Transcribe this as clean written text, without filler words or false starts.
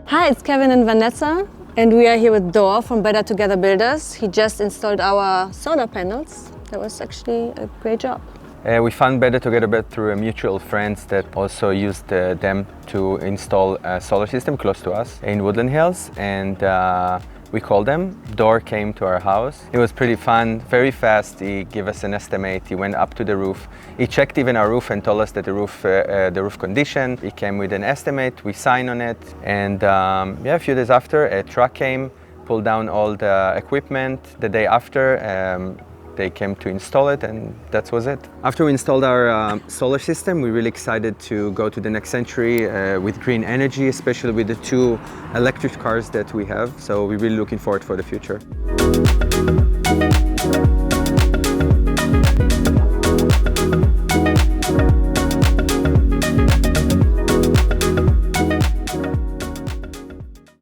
Hi, it's Kevin and Vanessa, and we are here with Dor from Better Together Builders. He just installed our solar panels. That was actually a great job. We found Better Together Built through a mutual friends that also used them to install a solar system close to us in Woodland Hills, and we called them. Dor came to our house. It was pretty fun, very fast. He gave us an estimate. He went up to the roof. He checked even our roof and told us that the roof condition. He came with an estimate. We signed on it, and a few days after, a truck came, pulled down all the equipment. The day after, they came to install it, and that was it. After we installed our solar system, we're really excited to go to the next century with green energy, especially with the 2 electric cars that we have. So we're really looking forward for the future.